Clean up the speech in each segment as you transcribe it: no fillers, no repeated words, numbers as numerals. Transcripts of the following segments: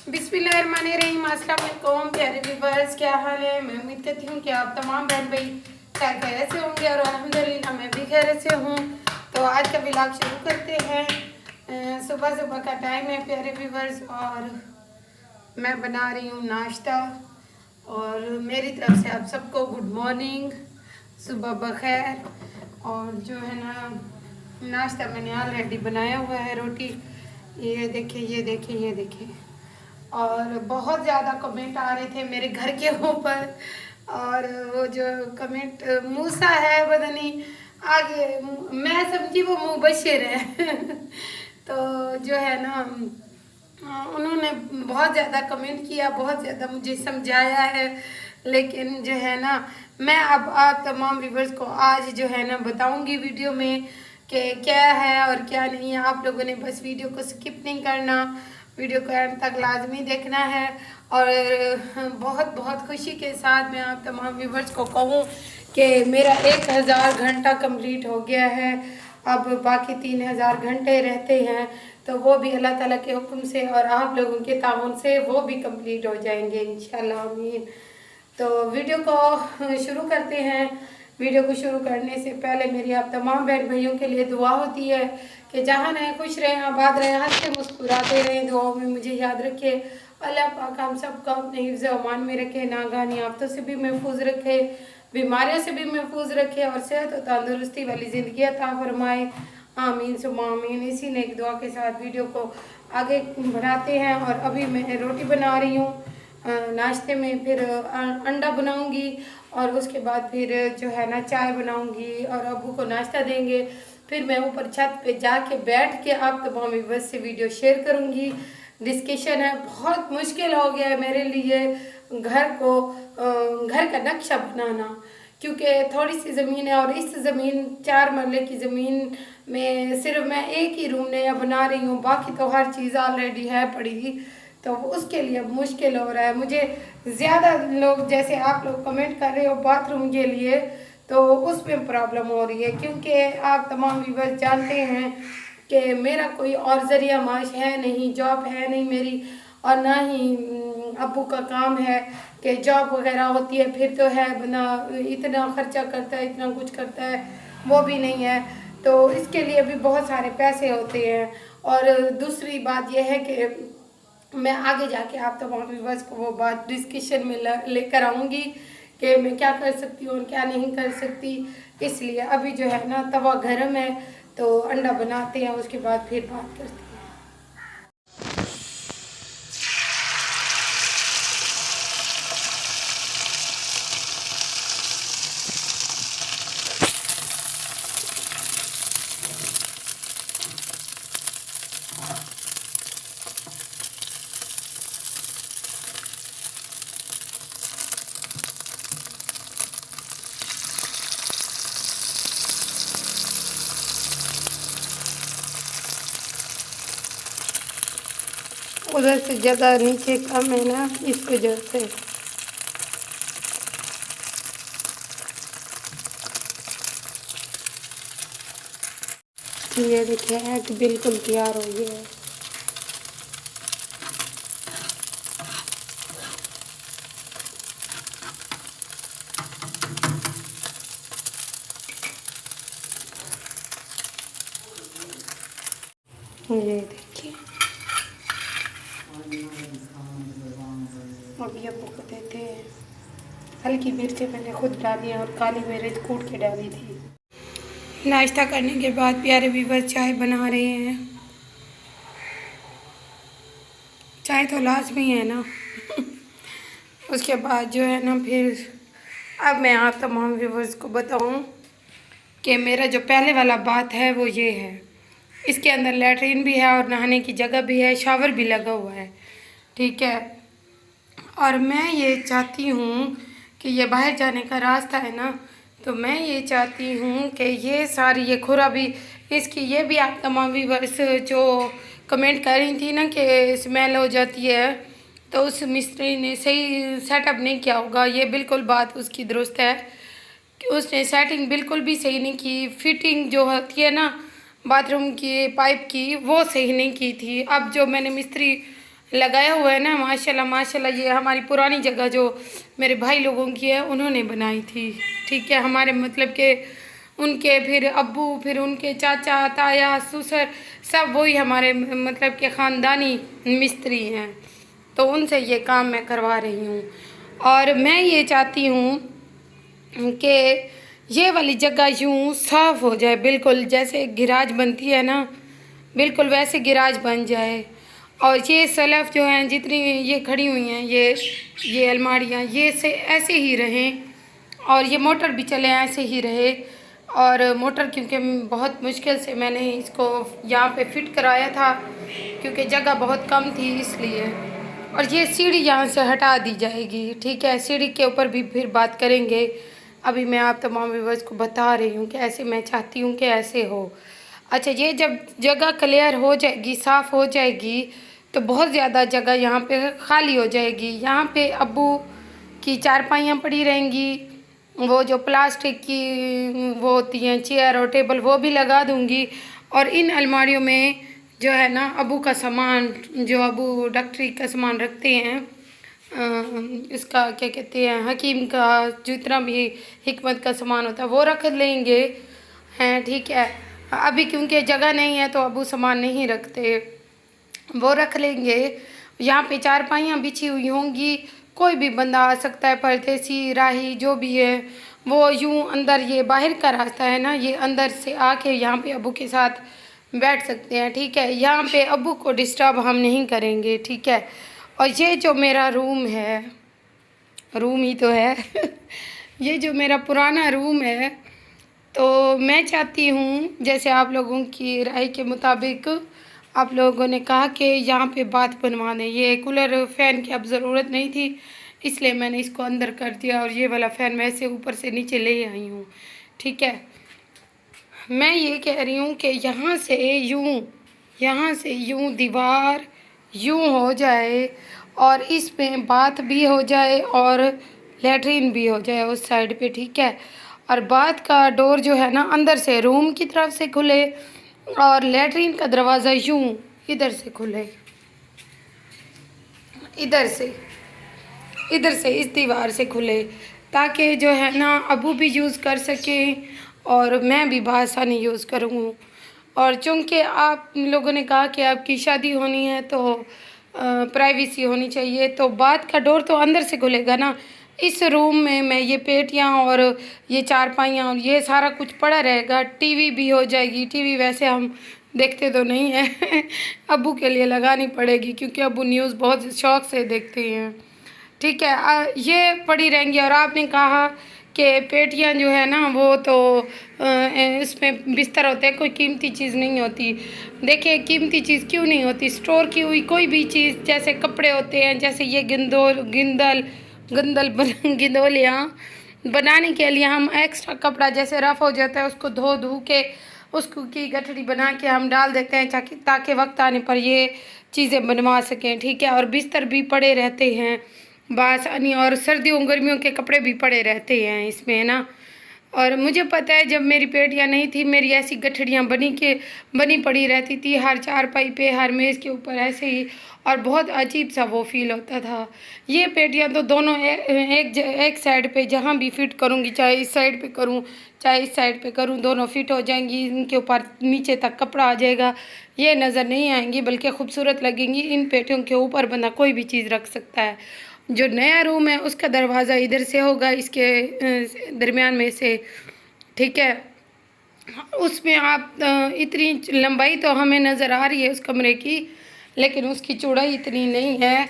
बिस्मिल्लाहिर्रहमानिर्रहीम। अस्सलाम वालेकुम प्यारे व्यूअर्स, क्या हाल है। मैं उम्मीद करती हूँ कि आप तमाम बहन भाई खैरियत से होंगे और अल्हम्दुलिल्लाह मैं भी खैरियत से हूँ। तो आज का व्लॉग शुरू करते हैं। सुबह सुबह का टाइम है प्यारे व्यूअर्स और मैं बना रही हूँ नाश्ता। और मेरी तरफ से आप सबको गुड मॉर्निंग, सुबह बखैर। और जो है ना, नाश्ता मैंने ऑलरेडी बनाया हुआ है। रोटी ये देखिए, ये देखिए, ये देखिए। और बहुत ज़्यादा कमेंट आ रहे थे मेरे घर के ऊपर। और वो जो कमेंट मूसा है पता नहीं आगे, मैं समझी वो मुबशिर है तो जो है ना, उन्होंने बहुत ज़्यादा कमेंट किया, बहुत ज़्यादा मुझे समझाया है। लेकिन जो है ना, मैं अब आप तमाम व्यूवर्स को आज जो है ना बताऊंगी वीडियो में कि क्या है और क्या नहीं है। आप लोगों ने बस वीडियो को स्किप नहीं करना, वीडियो को एंड तक लाजमी देखना है। और बहुत बहुत खुशी के साथ मैं आप तमाम व्यूवर्स को कहूँ कि मेरा 1000 घंटा कंप्लीट हो गया है। अब बाकी 3000 घंटे रहते हैं, तो वो भी अल्लाह ताला के हुक्म से और आप लोगों के ताउन से वो भी कंप्लीट हो जाएंगे इंशाल्लाह, आमीन। तो वीडियो को शुरू करते हैं। वीडियो को शुरू करने से पहले मेरी आप तमाम बहन भाइयों के लिए दुआ होती है कि जहाँ रहें खुश रहें, आबाद रहें, हंसते मुस्कुराते रहें। दुआओं में मुझे याद रखे। अल्लाह पाक हम सबको अपने हिफ्ज़ अमान में रखे, नागानी आफतों से भी महफूज रखे, बीमारियों से भी महफूज रखे और सेहत और तंदुरुस्ती वाली ज़िंदगी अता फरमाए, आमीन सुम्मा आमीन। इसी नेक दुआ के साथ वीडियो को आगे बढ़ाते हैं। और अभी मैं रोटी बना रही हूँ नाश्ते में, फिर अंडा बनाऊंगी और उसके बाद फिर जो है ना चाय बनाऊंगी और अबू को नाश्ता देंगे। फिर मैं ऊपर छत पे जाके बैठ के आप तमाम व्यूअर्स से वीडियो शेयर करूंगी। डिस्कशन है, बहुत मुश्किल हो गया है मेरे लिए घर का नक्शा बनाना, क्योंकि थोड़ी सी ज़मीन है और इस ज़मीन 4 मरले की ज़मीन में सिर्फ मैं एक ही रूम नया बना रही हूँ, बाकी तो हर चीज़ ऑलरेडी है पड़ी। तो उसके लिए मुश्किल हो रहा है मुझे। ज़्यादा लोग जैसे आप लोग कमेंट कर रहे हो बाथरूम के लिए, तो उसमें प्रॉब्लम हो रही है, क्योंकि आप तमाम व्यूअर्स जानते हैं कि मेरा कोई और ज़रिया माश है नहीं, जॉब है नहीं मेरी, और ना ही अब्बू का काम है कि जॉब वगैरह होती है फिर तो है बना, इतना खर्चा करता है, इतना कुछ करता है, वो भी नहीं है। तो इसके लिए भी बहुत सारे पैसे होते हैं। और दूसरी बात यह है कि मैं आगे जाके आप तमाम व्यूवर्स को वो बात डिस्कशन में लेकर आऊँगी कि मैं क्या कर सकती हूँ और क्या नहीं कर सकती। इसलिए अभी जो है ना तवा गर्म है, तो अंडा बनाते हैं, उसके बाद फिर बात करते हैं। उधर से ज़्यादा नीचे कम है ना, इस वजह से। ये देखिए एग बिल्कुल तैयार हो गया है। ये देखिए, अभी अब्बू को देते हैं। हल्की मिर्चें मैंने खुद डाली हैं और काली मिर्च कूट के डाली थी। नाश्ता करने के बाद प्यारे व्यूअर्स चाय बना रहे हैं। चाय तो लाजमी है ना उसके बाद जो है ना, फिर अब मैं आप तमाम व्यूअर्स को बताऊं कि मेरा जो पहले वाला बात है वो ये है, इसके अंदर लैट्रिन भी है और नहाने की जगह भी है, शावर भी लगा हुआ है, ठीक है। और मैं ये चाहती हूँ कि ये बाहर जाने का रास्ता है ना, तो मैं ये चाहती हूँ कि ये सारी ये खुराबी इसकी, ये भी आप तमाम व्यूअर्स जो कमेंट कर रही थी ना कि स्मेल हो जाती है, तो उस मिस्त्री ने सही सेटअप नहीं किया होगा। ये बिल्कुल बात उसकी दुरुस्त है कि उसने सेटिंग बिल्कुल भी सही नहीं की। फिटिंग जो होती है ना बाथरूम की पाइप की, वो सही नहीं की थी। अब जो मैंने मिस्त्री लगाया हुआ है ना, माशाल्लाह माशाल्लाह। ये हमारी पुरानी जगह जो मेरे भाई लोगों की है, उन्होंने बनाई थी। ठीक है, हमारे मतलब के उनके फिर अब्बू, फिर उनके चाचा ताया ससुर, सब वही हमारे मतलब के ख़ानदानी मिस्त्री हैं। तो उनसे ये काम मैं करवा रही हूँ। और मैं ये चाहती हूँ कि ये वाली जगह यूँ साफ़ हो जाए, बिल्कुल जैसे गिराज बनती है ना, बिल्कुल वैसे गिराज बन जाए। और ये सेल्फ जो हैं, जितनी ये खड़ी हुई हैं, ये अलमारियाँ, ये से ऐसे ही रहें। और ये मोटर भी चले ऐसे ही रहे। और मोटर क्योंकि बहुत मुश्किल से मैंने इसको यहाँ पे फिट कराया था, क्योंकि जगह बहुत कम थी इसलिए। और ये सीढ़ी यहाँ से हटा दी जाएगी। ठीक है, सीढ़ी के ऊपर भी फिर बात करेंगे। अभी मैं आप तमाम व्यूअर्स को बता रही हूँ कि ऐसे मैं चाहती हूँ कि ऐसे हो। अच्छा, ये जब जगह क्लियर हो जाएगी, साफ़ हो जाएगी, तो बहुत ज़्यादा जगह यहाँ पे खाली हो जाएगी। यहाँ पे अब्बू की चारपाइयाँ पड़ी रहेंगी, वो जो प्लास्टिक की वो होती हैं चेयर और टेबल, वो भी लगा दूँगी। और इन अलमारियों में जो है ना अब्बू का सामान, जो अब्बू डॉक्टरी का सामान रखते हैं, इसका क्या कहते हैं, हकीम का जितना भी हिकमत का सामान होता है वो रख लेंगे हैं। ठीक है, अभी क्योंकि जगह नहीं है तो अब्बू सामान नहीं रखते, वो रख लेंगे। यहाँ पे चारपाइयाँ बिछी हुई होंगी, कोई भी बंदा आ सकता है, परदेसी राही जो भी है वो यूँ अंदर, ये बाहर का रास्ता है ना, ये अंदर से आके यहाँ पे अब्बू के साथ बैठ सकते हैं। ठीक है, यहाँ पे अब्बू को डिस्टर्ब हम नहीं करेंगे। ठीक है, और ये जो मेरा रूम है, रूम ही तो है ये जो मेरा पुराना रूम है, तो मैं चाहती हूँ जैसे आप लोगों की राय के मुताबिक आप लोगों ने कहा कि यहाँ पे बात बनवा दें। ये कूलर फ़ैन की अब ज़रूरत नहीं थी, इसलिए मैंने इसको अंदर कर दिया और ये वाला फ़ैन वैसे ऊपर से नीचे ले आई हूँ। ठीक है, मैं ये कह रही हूँ कि यहाँ से यूँ दीवार यूँ हो जाए और इसमें बात भी हो जाए और लेटरिन भी हो जाए उस साइड पे। ठीक है, और बात का डोर जो है ना अंदर से रूम की तरफ से खुले और लेटरिन का दरवाज़ा यूँ इधर से खुले, इधर से इस दीवार से खुले, ताकि जो है ना अबू भी यूज़ कर सकें और मैं भी बआसानी यूज़ करूँ। और चूँकि आप लोगों ने कहा कि आपकी शादी होनी है तो प्राइवेसी होनी चाहिए, तो बात का डोर तो अंदर से खुलेगा ना। इस रूम में मैं ये पेटियाँ और ये चारपाइयाँ और ये सारा कुछ पड़ा रहेगा। टीवी भी हो जाएगी, टीवी वैसे हम देखते तो नहीं हैं अब्बू के लिए लगानी पड़ेगी क्योंकि अब्बू न्यूज़ बहुत शौक़ से देखते हैं। ठीक है, ये पड़ी रहेंगी। और आपने कहा कि पेटियाँ जो है ना वो तो इसमें बिस्तर होते हैं, कोई कीमती चीज़ नहीं होती। देखिए, कीमती चीज़ क्यों नहीं होती, स्टोर की हुई कोई भी चीज़, जैसे कपड़े होते हैं, जैसे ये गिंदोलियाँ बनाने के लिए हम एक्स्ट्रा कपड़ा जैसे रफ़ हो जाता है उसको धो के उसको की गठरी बना के हम डाल देते हैं ताकि वक्त आने पर ये चीज़ें बनवा सकें। ठीक है, और बिस्तर भी पड़े रहते हैं बासानी, और सर्दियों गर्मियों के कपड़े भी पड़े रहते हैं इसमें, है ना। और मुझे पता है जब मेरी पेटियाँ नहीं थी, मेरी ऐसी गठड़ियाँ बनी पड़ी रहती थी हर चारपाई पे, हर मेज़ के ऊपर ऐसे ही, और बहुत अजीब सा वो फील होता था। ये पेटियाँ तो दोनों एक साइड पे जहाँ भी फिट करूँगी, चाहे इस साइड पे करूँ चाहे इस साइड पे करूँ, दोनों फिट हो जाएंगी। इनके ऊपर नीचे तक कपड़ा आ जाएगा, ये नज़र नहीं आएंगी बल्कि खूबसूरत लगेंगी। इन पेटियों के ऊपर बंदा कोई भी चीज़ रख सकता है। जो नया रूम है उसका दरवाज़ा इधर से होगा, इसके दरमियान में से। ठीक है, उसमें आप इतनी लंबाई तो हमें नज़र आ रही है उस कमरे की, लेकिन उसकी चौड़ाई इतनी नहीं है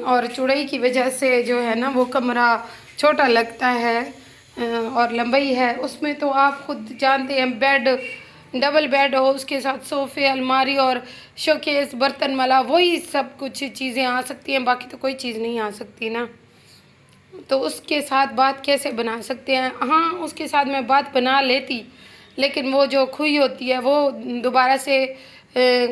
और चौड़ाई की वजह से जो है ना वो कमरा छोटा लगता है और लंबाई है उसमें तो आप खुद जानते हैं, बेड डबल बेड हो, उसके साथ सोफ़े, अलमारी और शोकेस, बर्तन मला, वही सब कुछ चीज़ें आ सकती हैं, बाकी तो कोई चीज़ नहीं आ सकती ना। तो उसके साथ बात कैसे बना सकते हैं? हाँ, उसके साथ मैं बात बना लेती, लेकिन वो जो खुई होती है वो दोबारा से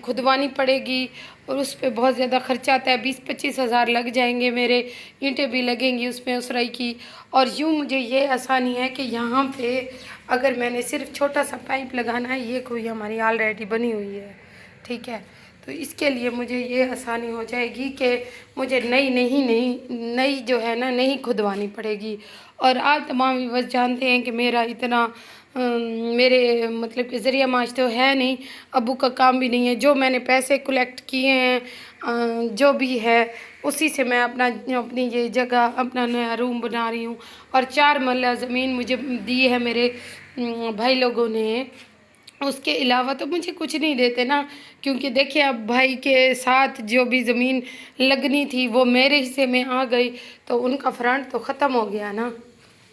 खुदवानी पड़ेगी और उस पर बहुत ज़्यादा खर्चा आता है। 20-25 हज़ार लग जाएंगे मेरे, ईंटें भी लगेंगी उसमें उसराई की। और यूँ मुझे ये आसानी है कि यहाँ पे अगर मैंने सिर्फ छोटा सा पाइप लगाना है, ये खुई हमारी ऑलरेडी बनी हुई है। ठीक है, तो इसके लिए मुझे ये आसानी हो जाएगी कि मुझे नई जो है ना नई खुदवानी पड़ेगी। और आप तमाम व्यूअर्स जानते हैं कि मेरा इतना मेरे मतलब कि ज़रिया माश तो है नहीं, अब्बू का काम भी नहीं है। जो मैंने पैसे कलेक्ट किए हैं जो भी है उसी से मैं अपनी ये जगह अपना नया रूम बना रही हूँ। और 4 मरला ज़मीन मुझे दी है मेरे भाई लोगों ने, उसके अलावा तो मुझे कुछ नहीं देते ना, क्योंकि देखिए अब भाई के साथ जो भी ज़मीन लगनी थी वो मेरे हिस्से में आ गई, तो उनका फ्रंट तो ख़त्म हो गया ना।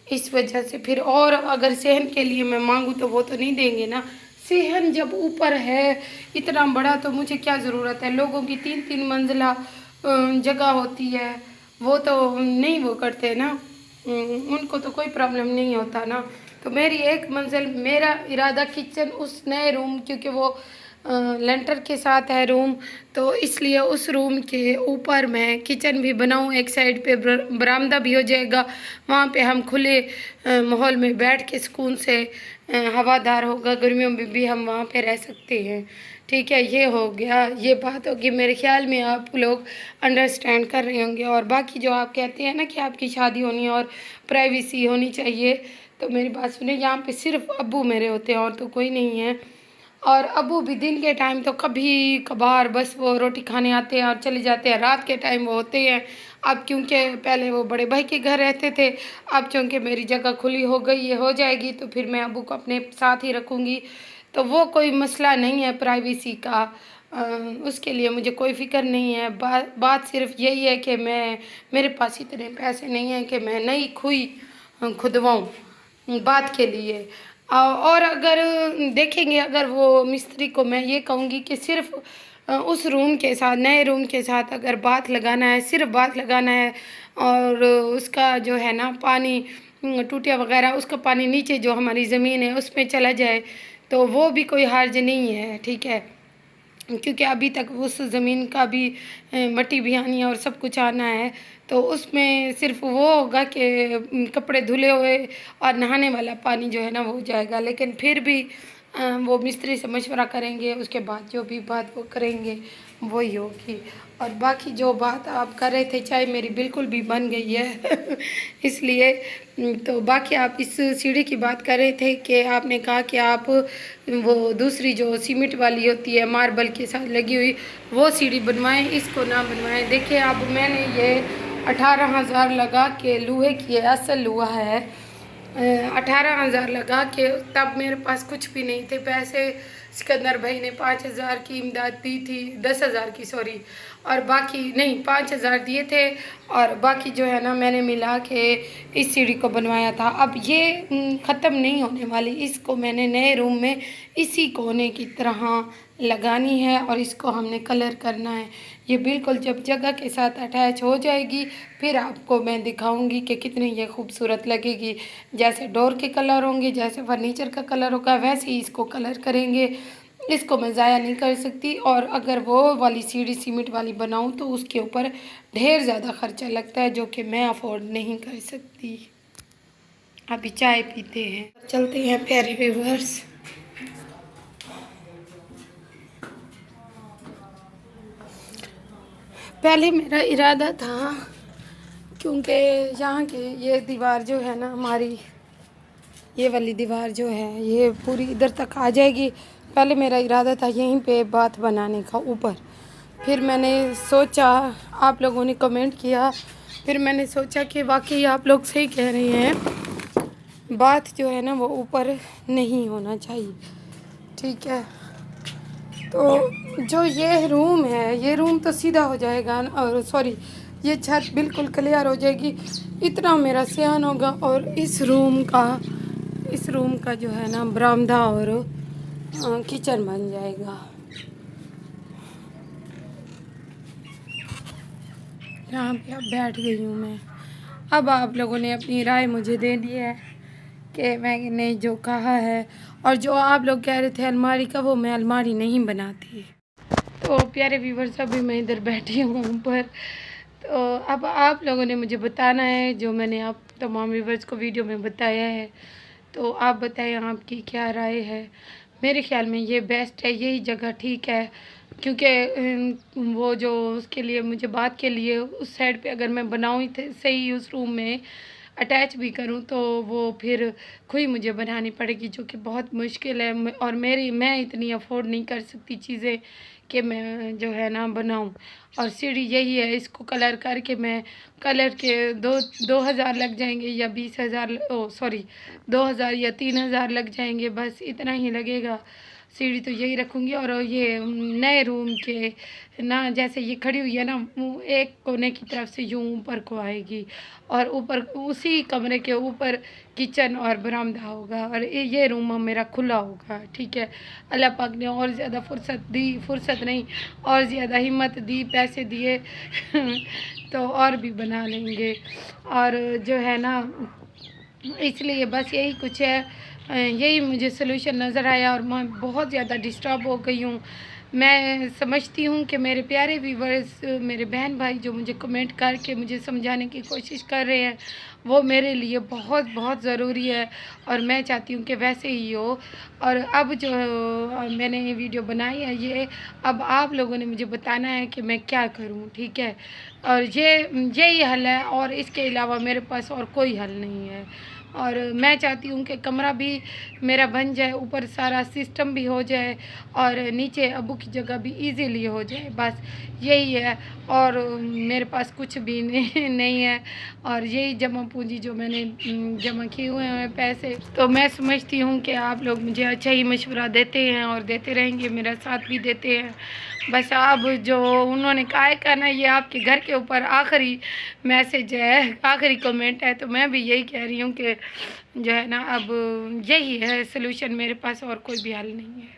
इस वजह से फिर और अगर सहन के लिए मैं मांगूँ तो वो तो नहीं देंगे ना। सहन जब ऊपर है इतना बड़ा तो मुझे क्या ज़रूरत है। लोगों की 3-3 मंजिला जगह होती है, वो तो नहीं वो करते ना, उनको तो कोई प्रॉब्लम नहीं होता ना। तो मेरी एक मंजिल, मेरा इरादा किचन उस नए रूम, क्योंकि वो लेंटर के साथ है रूम, तो इसलिए उस रूम के ऊपर मैं किचन भी बनाऊं, एक साइड पे बरामदा भी हो जाएगा, वहाँ पे हम खुले माहौल में बैठ के सुकून से हवादार होगा, गर्मियों में भी हम वहाँ पे रह सकते हैं। ठीक है, ये हो गया, ये बात होगी। मेरे ख्याल में आप लोग अंडरस्टैंड कर रहे होंगे। और बाकी जो आप कहते हैं ना कि आपकी शादी होनी है और प्राइवेसी होनी चाहिए, तो मेरी बात सुने, यहाँ पे सिर्फ अब्बू मेरे होते हैं और तो कोई नहीं है। और अब्बू भी दिन के टाइम तो कभी कभार बस वो रोटी खाने आते हैं और चले जाते हैं, रात के टाइम वो होते हैं। अब क्योंकि पहले वो बड़े भाई के घर रहते थे, अब चूँकि मेरी जगह खुली हो गई, ये हो जाएगी, तो फिर मैं अब्बू को अपने साथ ही रखूँगी, तो वो कोई मसला नहीं है प्राइवेसी का। उसके लिए मुझे कोई फ़िक्र नहीं है। बात सिर्फ यही है कि मेरे पास इतने पैसे नहीं हैं कि मैं नई खुदवाऊँ बात के लिए। और अगर देखेंगे, अगर वो मिस्त्री को मैं ये कहूँगी कि सिर्फ उस रूम के साथ, नए रूम के साथ अगर बात लगाना है, सिर्फ बात लगाना है, और उसका जो है ना पानी टूटिया वगैरह, उसका पानी नीचे जो हमारी ज़मीन है उसमें चला जाए, तो वो भी कोई हर्ज नहीं है। ठीक है, क्योंकि अभी तक उस ज़मीन का भी मट्टी भी आनी है और सब कुछ आना है, तो उसमें सिर्फ वो होगा कि कपड़े धुले हुए और नहाने वाला पानी जो है ना वो हो जाएगा। लेकिन फिर भी वो मिस्त्री से मशवरा करेंगे, उसके बाद जो भी बात वो करेंगे वही होगी। और बाकी जो बात आप कर रहे थे, चाय मेरी बिल्कुल भी बन गई है इसलिए तो बाकी आप इस सीढ़ी की बात कर रहे थे कि आपने कहा कि आप वो दूसरी जो सीमेंट वाली होती है मार्बल के साथ लगी हुई, वो सीढ़ी बनवाएं, इसको ना बनवाएं। देखिए अब मैंने ये 18,000 लगा के लोहे की है, असल लोहा है, 18,000 लगा के, तब मेरे पास कुछ भी नहीं थे पैसे। सिकंदर भाई ने 5,000 की इमदाद दी थी, 10,000 की सॉरी, और बाकी नहीं 5,000 दिए थे, और बाकी जो है ना मैंने मिला के इस सीढ़ी को बनवाया था। अब ये ख़त्म नहीं होने वाली, इसको मैंने नए रूम में इसी कोने की तरह लगानी है और इसको हमने कलर करना है। ये बिल्कुल जब जगह के साथ अटैच हो जाएगी फिर आपको मैं दिखाऊंगी कि कितनी ये खूबसूरत लगेगी। जैसे डोर के कलर होंगे, जैसे फर्नीचर का कलर होगा, वैसे ही इसको कलर करेंगे। इसको मैं ज़ाया नहीं कर सकती। और अगर वो वाली सीढ़ी सीमेंट वाली बनाऊं तो उसके ऊपर ढेर ज़्यादा ख़र्चा लगता है, जो कि मैं अफोर्ड नहीं कर सकती। अभी चाय पीते हैं, चलते हैं प्यारे व्यूअर्स। पहले मेरा इरादा था, क्योंकि यहाँ की ये दीवार जो है ना हमारी, ये वाली दीवार जो है ये पूरी इधर तक आ जाएगी। पहले मेरा इरादा था यहीं पे बात बनाने का ऊपर, फिर मैंने सोचा, आप लोगों ने कमेंट किया, फिर मैंने सोचा कि वाकई आप लोग सही कह रहे हैं, बात जो है ना वो ऊपर नहीं होना चाहिए। ठीक है, तो जो ये रूम है, ये रूम तो सीधा हो जाएगा, और सॉरी ये छत बिल्कुल क्लियर हो जाएगी, इतना मेरा सियान होगा। और इस रूम का जो है ना बरामदा और किचन बन जाएगा। यहाँ पे अब बैठ गई हूँ मैं। अब आप लोगों ने अपनी राय मुझे दे दी है कि मैंने जो कहा है, और जो आप लोग कह रहे थे अलमारी का, वो मैं अलमारी नहीं बनाती। तो प्यारे व्यूवर्स, अभी मैं इधर बैठी हूँ ऊपर। तो अब आप लोगों ने मुझे बताना है, जो मैंने आप तमाम व्यूवर्स को वीडियो में बताया है, तो आप बताएं आपकी क्या राय है। मेरे ख्याल में ये बेस्ट है, यही जगह ठीक है। क्योंकि वो जो उसके लिए मुझे बात के लिए उस साइड पे अगर मैं बनाऊँ सही उस रूम में अटैच भी करूँ तो वो फिर खुई मुझे बनानी पड़ेगी, जो कि बहुत मुश्किल है। और मैं इतनी अफोर्ड नहीं कर सकती चीज़ें कि मैं जो है ना बनाऊँ। और सीढ़ी यही है, इसको कलर करके मैं कलर के 2,000 लग जाएंगे या 20,000, ओ सॉरी 2,000 या 3,000 लग जाएंगे, बस इतना ही लगेगा। सीढ़ी तो यही रखूँगी। और ये नए रूम के ना, जैसे ये खड़ी हुई है ना, एक कोने की तरफ से यूँ ऊपर को आएगी और ऊपर उसी कमरे के ऊपर किचन और बरामदा होगा और ये रूम मेरा खुला होगा। ठीक है, अल्लाह पाक ने और ज़्यादा फुर्सत नहीं, और ज़्यादा हिम्मत दी, पैसे दिए तो और भी बना लेंगे। और जो है ना, इसलिए बस यही कुछ है, यही मुझे सलूशन नज़र आया और मैं बहुत ज़्यादा डिस्टर्ब हो गई हूँ। मैं समझती हूँ कि मेरे प्यारे व्यूवर्स, मेरे बहन भाई जो मुझे कमेंट करके मुझे समझाने की कोशिश कर रहे हैं, वो मेरे लिए बहुत बहुत ज़रूरी है और मैं चाहती हूँ कि वैसे ही हो। और अब जो मैंने ये वीडियो बनाई है, ये अब आप लोगों ने मुझे बताना है कि मैं क्या करूँ। ठीक है, और यही हल है और इसके अलावा मेरे पास और कोई हल नहीं है। और मैं चाहती हूँ कि कमरा भी मेरा बन जाए, ऊपर सारा सिस्टम भी हो जाए और नीचे अब्बू की जगह भी इजीली हो जाए, बस यही है। और मेरे पास कुछ भी नहीं है और यही जमा पूंजी जो मैंने जमा किए हुए हैं पैसे, तो मैं समझती हूँ कि आप लोग मुझे अच्छा ही मशवरा देते हैं और देते रहेंगे, मेरा साथ भी देते हैं। बस अब जो उन्होंने कहा करना, ये आपके घर के ऊपर आखिरी मैसेज है, आखिरी कमेंट है, तो मैं भी यही कह रही हूँ कि जो है ना, अब यही है सलूशन मेरे पास और कोई भी हल नहीं है।